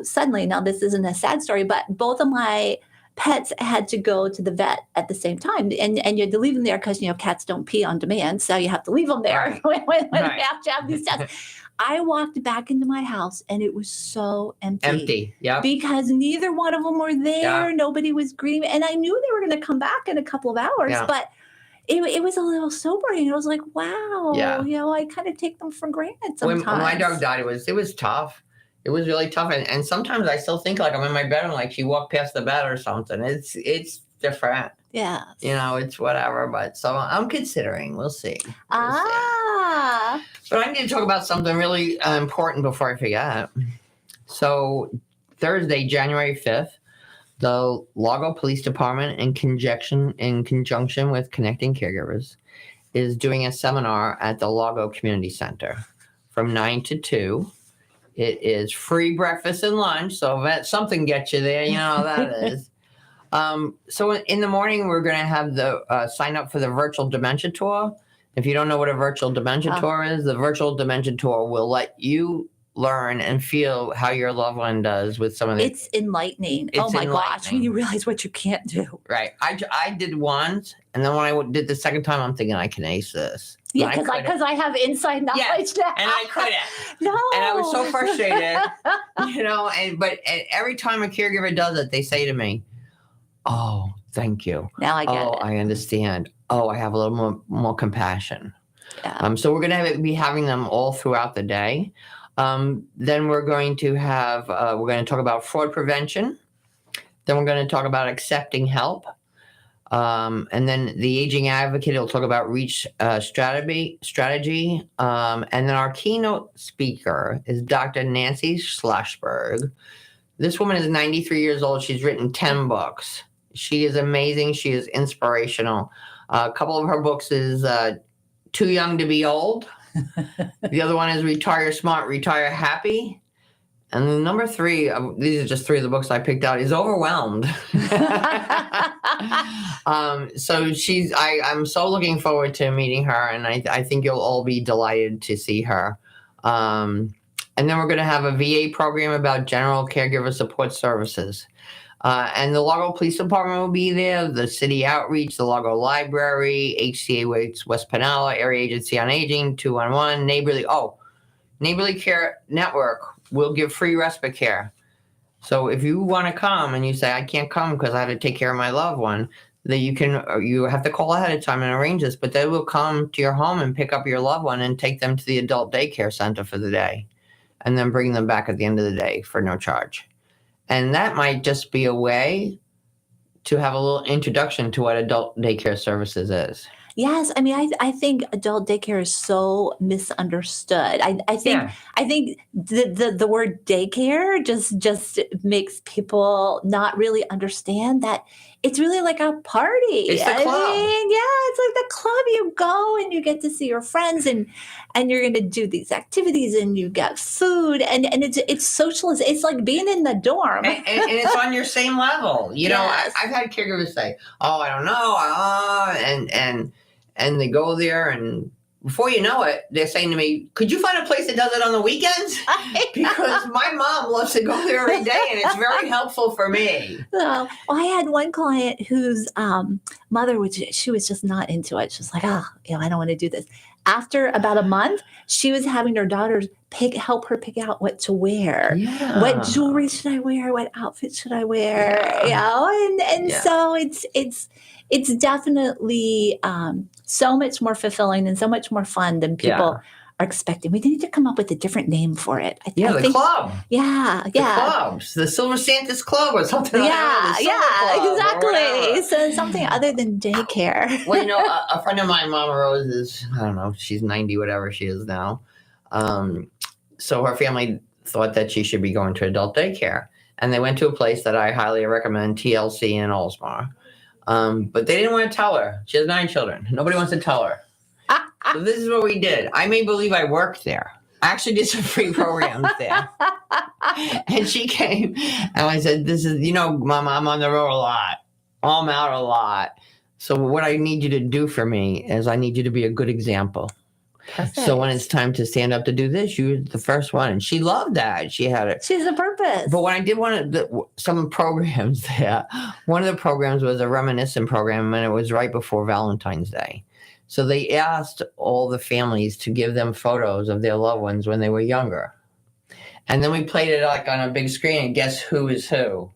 F: suddenly, now this isn't a sad story, but both of my pets had to go to the vet at the same time. And you had to leave them there because, cats don't pee on demand. So you have to leave them there when they have to have these tests. I walked back into my house and it was so empty.
D: Yeah.
F: Because neither one of them were there. Yeah. Nobody was greeting me. And I knew they were going to come back in a couple of hours. Yeah. But it was a little sobering. I was like, wow. Yeah. I kind of take them for granted sometimes.
D: When my dog died, it was tough. It was really tough. And sometimes I still think like I'm in my bed and like she walked past the bed or something. It's different.
F: Yeah.
D: It's whatever. But so I'm considering. We'll see. See. But I need to talk about something really important before I forget. So Thursday, January 5th, the Largo Police Department in conjunction with Connecting Caregivers is doing a seminar at the Largo Community Center from 9 to 2. It is free breakfast and lunch, so if that something gets you there, that is. So in the morning, we're going to have the sign up for the virtual dementia tour. If you don't know what a virtual dementia tour is, the virtual dementia tour will let you learn and feel how your loved one does with some of the.
F: It's enlightening.
D: It's
F: oh my gosh, when
D: enlightening.
F: you realize what you can't do.
D: Right. I did once, and then when I did the second time, I'm thinking I can ace this.
F: Yeah, because I have inside knowledge now.
D: And I couldn't.
F: No.
D: And I was so frustrated, but every time a caregiver does it, they say to me, "Oh, thank you.
F: Now I get it.
D: I understand. Oh, I have a little more compassion."
F: Yeah.
D: So we're going to be having them all throughout the day. Then we're going to talk about fraud prevention. Then we're going to talk about accepting help. And then the aging advocate will talk about reach strategy. And then our keynote speaker is Dr. Nancy Schlashberg. This woman is 93 years old. She's written 10 books. She is amazing. She is inspirational. A couple of her books is Too Young to Be Old. The other one is Retire Smart, Retire Happy. And the number 3, these are just 3 of the books I picked out, is Overwhelmed. So I'm so looking forward to meeting her, and I think you'll all be delighted to see her. And then we're going to have a VA program about general caregiver support services. And the Largo Police Department will be there, the City Outreach, the Largo Library, HCA West Pinella, Area Agency on Aging, 211, Neighborly Care Network will give free respite care. So if you want to come and you say, I can't come because I have to take care of my loved one, that you have to call ahead of time and arrange this, but they will come to your home and pick up your loved one and take them to the adult daycare center for the day and then bring them back at the end of the day for no charge. And that might just be a way to have a little introduction to what adult daycare services is.
F: Yes, I mean, I think adult daycare is so misunderstood. I think the word daycare just makes people not really understand that it's really like a party.
D: It's the club.
F: It's like the club. You go and you get to see your friends, and you're going to do these activities, and you get food, and it's socialized. It's like being in the dorm,
D: and it's on your same level.
F: Yes.
D: I've had caregivers say, "Oh, I don't know," and they go there, and before you know it, they're saying to me, "Could you find a place that does it on the weekends?" Because my mom loves to go there every day, and it's very helpful for me.
F: Well, I had one client whose mother, she was just not into it. She was like, I don't want to do this. After about a month, she was having her daughters help her pick out what to wear.
D: Yeah.
F: What jewelry should I wear? What outfit should I wear?
D: Yeah.
F: So it's definitely so much more fulfilling and so much more fun than people are expecting. We need to come up with a different name for it. I think,
D: club.
F: Yeah.
D: The clubs. The Silver Santa's Club or something like that.
F: Exactly. So something other than daycare.
D: Well, a friend of mine, Mama Rose, is, I don't know, she's 90, whatever she is now. So her family thought that she should be going to adult daycare. And they went to a place that I highly recommend, TLC in Oldsmar. But they didn't want to tell her. She has 9 children. Nobody wants to tell her. So this is what we did. I made believe I worked there. I actually did some free programs there. And she came and I said, this is, Mama, I'm on the road a lot. I'm out a lot. So what I need you to do for me is I need you to be a good example. Perfect. So when it's time to stand up to do this, you're the first one. And she loved that. She had it.
F: She's a purpose.
D: But when I did some programs there, one of the programs was a reminiscent program, and it was right before Valentine's Day. So they asked all the families to give them photos of their loved ones when they were younger. And then we played it like on a big screen and guess who is who.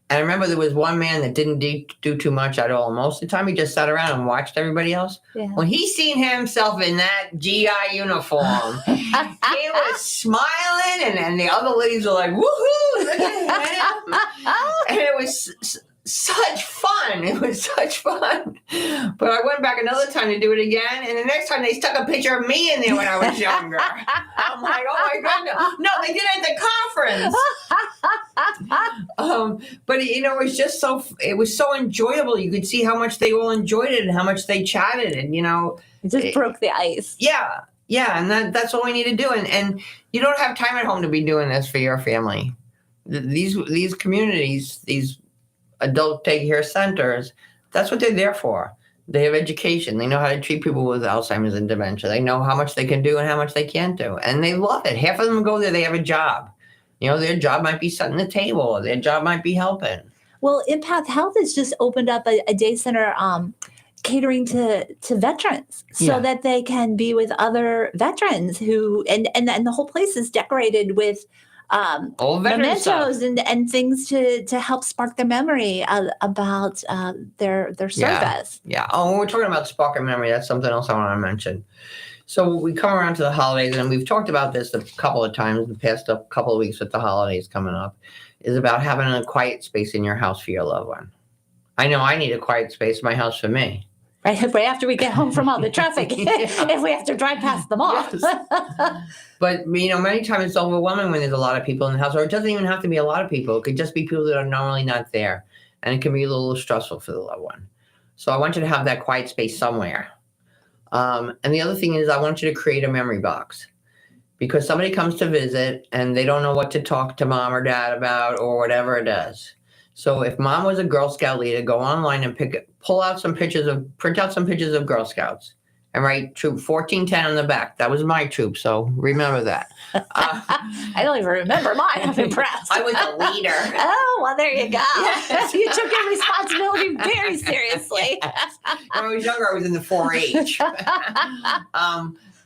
D: And I remember there was one man that didn't do too much at all. Most of the time, he just sat around and watched everybody else. Yeah. When he seen himself in that GI uniform, he was smiling, and the other ladies were like, woohoo, look at him. And it was such fun. It was such fun. But I went back another time to do it again, and the next time they stuck a picture of me in there when I was younger. I'm like, oh my God, no, they did it at the conference. But it was so enjoyable. You could see how much they all enjoyed it and how much they chatted, and
F: it just broke the ice.
D: Yeah, and that's all we need to do. And you don't have time at home to be doing this for your family. These communities, these adult daycare centers, that's what they're there for. They have education. They know how to treat people with Alzheimer's and dementia. They know how much they can do and how much they can't do. And they love it. Half of them go there, they have a job. Their job might be setting the table. Or their job might be helping.
F: Well, Empath Health has just opened up a day center catering to veterans so that they can be with other veterans who, and the whole place is decorated with mementos and things to help spark their memory about their service.
D: Yeah. Oh, when we're talking about sparking memory, that's something else I want to mention. So we come around to the holidays, and we've talked about this a couple of times the past couple of weeks with the holidays coming up, is about having a quiet space in your house for your loved one. I know I need a quiet space in my house for me.
F: Right after we get home from all the traffic, if we have to drive past them all.
D: Yes. But, many times it's overwhelming when there's a lot of people in the house, or it doesn't even have to be a lot of people. It could just be people that are normally not there, and it can be a little stressful for the loved one. So I want you to have that quiet space somewhere. And the other thing is I want you to create a memory box, because somebody comes to visit and they don't know what to talk to mom or dad about or whatever it is. So if mom was a Girl Scout leader, go online and print out some pictures of Girl Scouts and write Troop 1410 on the back. That was my troop, so remember that.
F: I don't even remember mine. I'm impressed.
D: I was a leader.
F: Oh, well, there you go.
D: Yes.
F: You took your responsibility very seriously.
D: Yes. When I was younger, I was in the 4-H.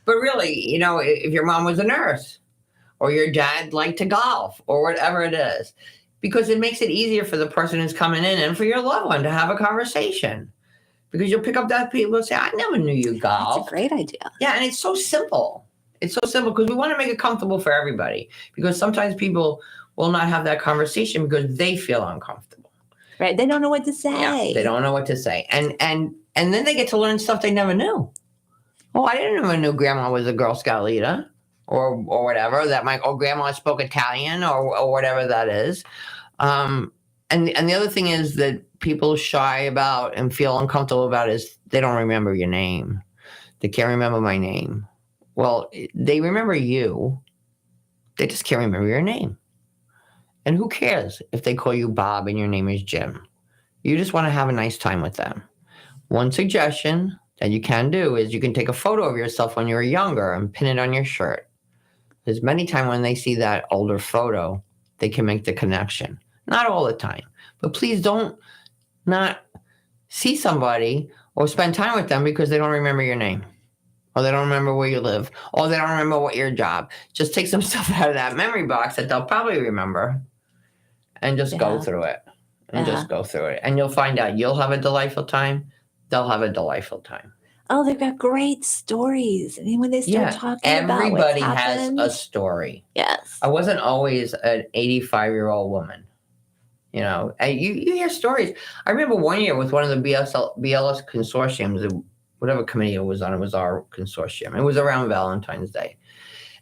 D: But really, if your mom was a nurse or your dad liked to golf or whatever it is, because it makes it easier for the person who's coming in and for your loved one to have a conversation. Because you'll pick up that people and say, I never knew you golf.
F: That's a great idea.
D: Yeah, and it's so simple. It's so simple because we want to make it comfortable for everybody. Because sometimes people will not have that conversation because they feel uncomfortable.
F: Right. They don't know what to say.
D: Yeah, they don't know what to say. And then they get to learn stuff they never knew. Oh, I didn't even know Grandma was a Girl Scout leader. Or whatever that grandma spoke Italian or whatever that is. And the other thing is that people shy about and feel uncomfortable about is they don't remember your name. They can't remember my name. Well, they remember you. They just can't remember your name. And who cares if they call you Bob and your name is Jim? You just want to have a nice time with them. One suggestion that you can do is you can take a photo of yourself when you were younger and pin it on your shirt. There's many times when they see that older photo, they can make the connection. Not all the time, but please don't not see somebody or spend time with them because they don't remember your name or they don't remember where you live or they don't remember what your job. Just take some stuff out of that memory box that they'll probably remember and just go through it just go through it. And you'll find out you'll have a delightful time. They'll have a delightful time.
F: Oh, they've got great stories. I mean, when they start talking about
D: everybody
F: what's
D: has
F: happened.
D: a story.
F: Yes.
D: I wasn't always an 85-year-old woman. And you hear stories. I remember one year with one of the BLS consortiums, whatever committee it was on, it was our consortium. It was around Valentine's Day.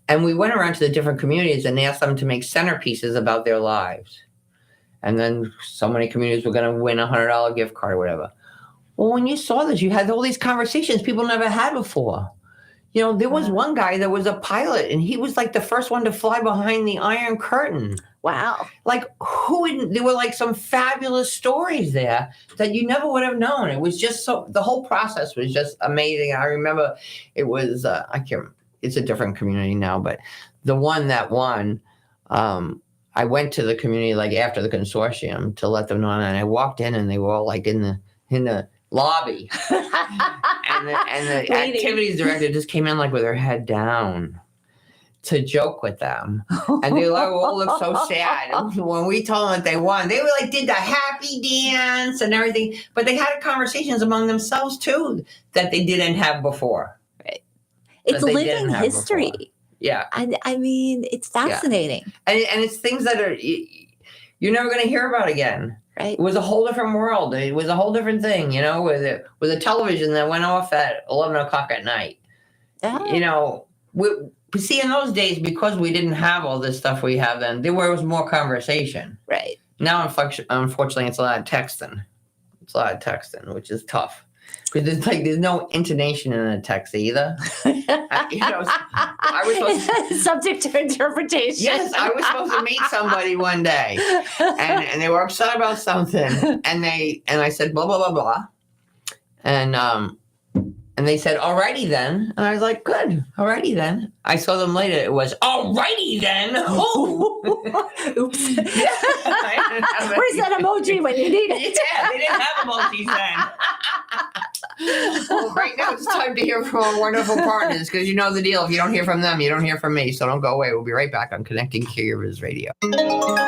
D: And we went around to the different communities and asked them to make centerpieces about their lives. And then so many communities were going to win a $100 gift card or whatever. Well, when you saw this, you had all these conversations people never had before. There was one guy that was a pilot, and he was like the first one to fly behind the Iron Curtain.
F: Wow.
D: Like, there were like some fabulous stories there that you never would have known. It was just the whole process was just amazing. I remember it was, it's a different community now, but the one that won, I went to the community like after the consortium to let them know, and I walked in and they were all like in the lobby. and the activities director just came in like with her head down to joke with them. And they all looked so sad. And when we told them that they won, they were like did the happy dance and everything. But they had conversations among themselves too that they didn't have before.
F: Right. It's living history.
D: Before. Yeah.
F: I mean, it's fascinating.
D: Yeah. And it's things that are you're never going to hear about again.
F: Right.
D: It was a whole different world. It was a whole different thing, with a television that went off at 11 o'clock at night.
F: Oh.
D: We see in those days, because we didn't have all this stuff we have then, there was more conversation.
F: Right.
D: Now, unfortunately, it's a lot of texting. Which is tough. Because there's no intonation in a text either. I was supposed to,
F: subject to interpretation.
D: Yes, I was supposed to meet somebody one day, and they were upset about something, and I said blah blah blah blah, And they said, alrighty then. And I was like, good, alrighty then. I saw them later. It was, alrighty then. Oh.
F: Oops.
D: Yeah.
A: Where's that emoji when you need it?
D: Yeah, they didn't have emojis then. Well, right now it's time to hear from our wonderful partners, because you know the deal. If you don't hear from them, you don't hear from me. So don't go away. We'll be right back on Connecting Caregivers Radio.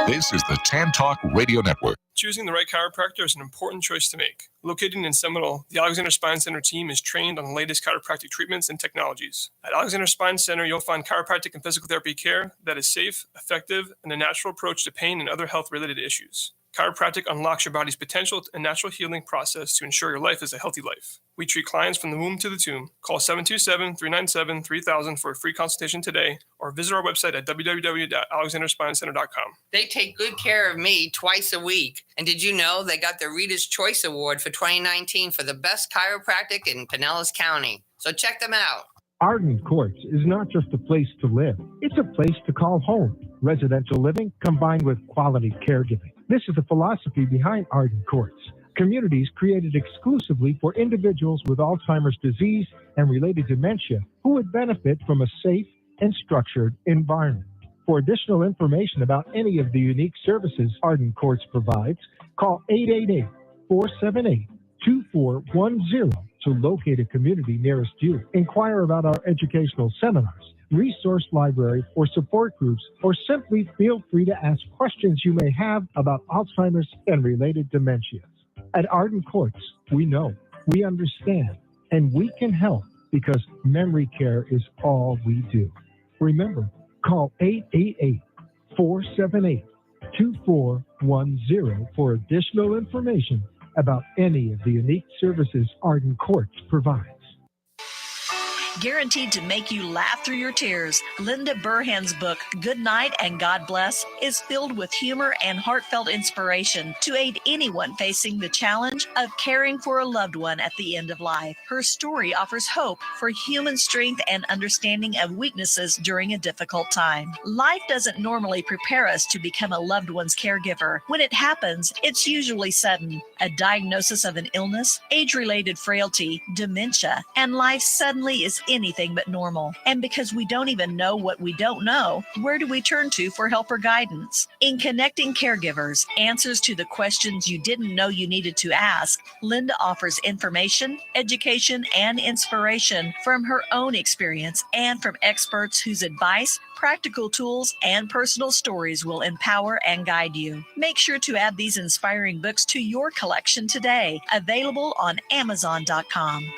B: This is the Tan Talk Radio Network.
I: Choosing the right chiropractor is an important choice to make. Located in Seminole, the Alexander Spine Center team is trained on the latest chiropractic treatments and technologies. At Alexander Spine Center, you'll find chiropractic and physical therapy care that is safe, effective, and a natural approach to pain and other health-related issues. Chiropractic unlocks your body's potential and natural healing process to ensure your life is a healthy life. We treat clients from the womb to the tomb. Call 727-397-3000 for a free consultation today, or visit our website at www.alexanderspinecenter.com.
D: They take good care of me twice a week. And did you know they got the Reader's Choice Award for 2019 for the best chiropractic in Pinellas County? So check them out.
G: Arden Courts is not just a place to live. It's a place to call home. Residential living combined with quality caregiving. This is the philosophy behind Arden Courts. Communities created exclusively for individuals with Alzheimer's disease and related dementia who would benefit from a safe and structured environment. For additional information about any of the unique services Arden Courts provides, call 888-478-2410 to locate a community nearest you. Inquire about our educational seminars, resource library, or support groups, or simply feel free to ask questions you may have about Alzheimer's and related dementias. At Arden Courts, we know, we understand, and we can help because memory care is all we do. Remember, call 888-478-2410 for additional information about any of the unique services Arden Courts provides.
C: Guaranteed to make you laugh through your tears, Linda Burhan's book, Good Night and God Bless, is filled with humor and heartfelt inspiration to aid anyone facing the challenge of caring for a loved one at the end of life. Her story offers hope for human strength and understanding of weaknesses during a difficult time. Life doesn't normally prepare us to become a loved one's caregiver. When it happens, it's usually sudden. A diagnosis of an illness, age-related frailty, dementia, and life suddenly is anything but normal. And because we don't even know what we don't know, where do we turn to for help or guidance? In Connecting Caregivers, answers to the questions you didn't know you needed to ask, Linda offers information, education, and inspiration from her own experience and from experts whose advice, practical tools, and personal stories will empower and guide you. Make sure to add these inspiring books to your collection today. Available on Amazon.com.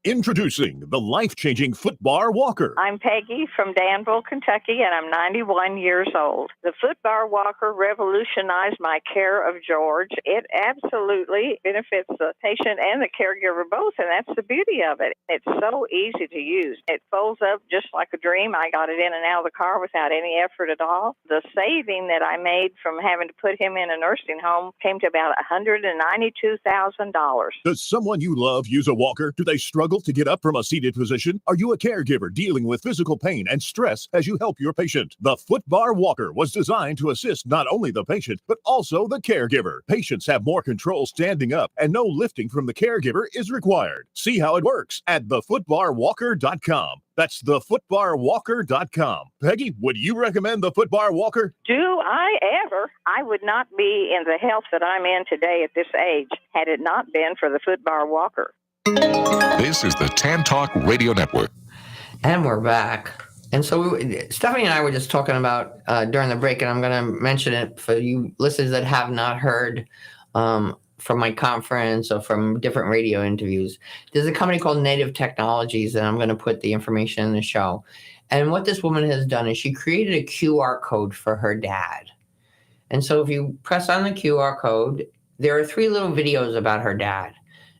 J: Introducing the life-changing Foot Bar Walker.
K: I'm Peggy from Danville, Kentucky, and I'm 91 years old. The Foot Bar Walker revolutionized my care of George. It absolutely benefits the patient and the caregiver both, and that's the beauty of it. It's so easy to use. It folds up just like a dream. I got it in and out of the car without any effort at all. The saving that I made from having to put him in a nursing home came to about $192,000.
J: Does someone you love use a walker? Do they struggle to get up from a seated position? Are you a caregiver dealing with physical pain and stress as you help your patient? The Foot Bar Walker was designed to assist not only the patient, but also the caregiver. Patients have more control standing up, and no lifting from the caregiver is required. See how it works at thefootbarwalker.com. That's thefootbarwalker.com. Peggy, would you recommend the Foot Bar Walker?
K: Do I ever? I would not be in the health that I'm in today at this age had it not been for the Foot Bar Walker.
B: This is the Tan Talk Radio Network.
D: And we're back. And so Stephanie and I were just talking about during the break, and I'm going to mention it for you listeners that have not heard from my conference or from different radio interviews. There's a company called Native Technologies, and I'm going to put the information in the show. And what this woman has done is she created a QR code for her dad. And so if you press on the QR code, there are 3 little videos about her dad.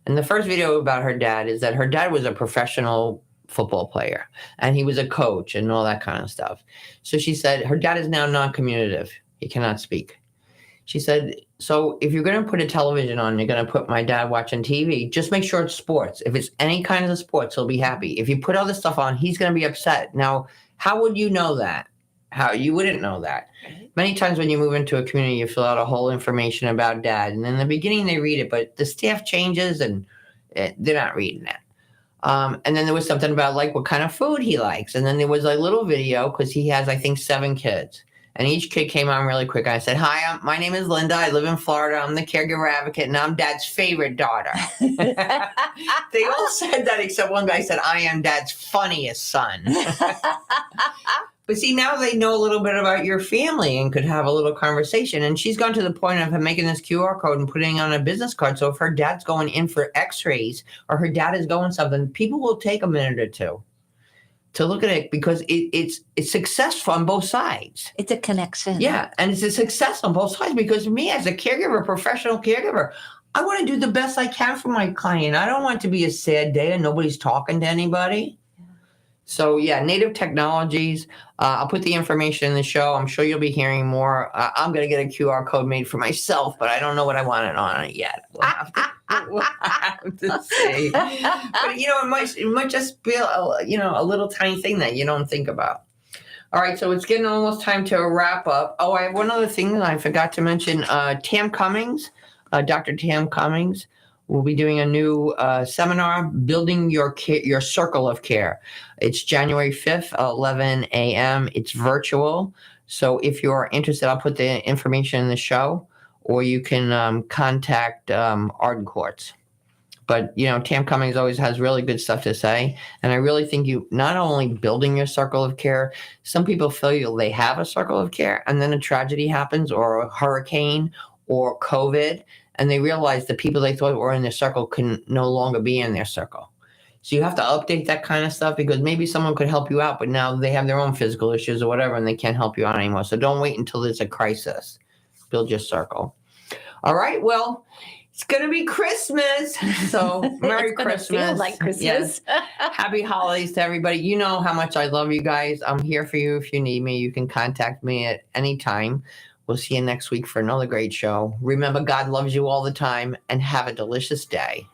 D: And the first video about her dad is that her dad was a professional football player, and he was a coach and all that kind of stuff. So she said her dad is now non-communicative. He cannot speak. She said, so if you're going to put a television on, you're going to put my dad watching TV, just make sure it's sports. If it's any kind of sports, he'll be happy. If you put other stuff on, he's going to be upset. Now, how would you know that? How you wouldn't know that. Many times when you move into a community, you fill out a whole information about dad, and in the beginning they read it, but the staff changes and they're not reading that. And then there was something about like what kind of food he likes, and then there was a little video because he has, I think, 7 kids. And each kid came on really quick. I said, "Hi, my name is Linda. I live in Florida. I'm the caregiver advocate, and I'm Dad's favorite daughter." They all said that except one guy said, "I am Dad's funniest son." But see, now they know a little bit about your family and could have a little conversation. And she's gone to the point of making this QR code and putting it on a business card. So if her dad's going in for x-rays or her dad is going something, people will take a minute or two to look at it because it's successful on both sides.
F: It's a connection.
D: Yeah, and it's a success on both sides because me as a caregiver, professional caregiver, I want to do the best I can for my client. I don't want it to be a sad day and nobody's talking to anybody. So yeah, Native Technologies. I'll put the information in the show. I'm sure you'll be hearing more. I'm going to get a QR code made for myself, but I don't know what I want it on it yet. We'll have to see. But it might just be a little tiny thing that you don't think about. All right, so it's getting almost time to wrap up. Oh, I have one other thing that I forgot to mention. Tam Cummings, Dr. Tam Cummings, will be doing a new seminar, Building Your Circle of Care. It's January 5th, 11 a.m. It's virtual. So if you're interested, I'll put the information in the show, or you can contact Arden Courts. But, Tam Cummings always has really good stuff to say. And I really think you not only building your circle of care, some people feel they have a circle of care, and then a tragedy happens, or a hurricane, or COVID, and they realize the people they thought were in their circle can no longer be in their circle. So you have to update that kind of stuff because maybe someone could help you out, but now they have their own physical issues or whatever, and they can't help you out anymore. So don't wait until there's a crisis. Build your circle. All right, well, it's going to be Christmas. So Merry Christmas.
F: Feel like Christmas.
D: Yes. Happy holidays to everybody. You know how much I love you guys. I'm here for you if you need me. You can contact me at any time. We'll see you next week for another great show. Remember, God loves you all the time, and have a delicious day.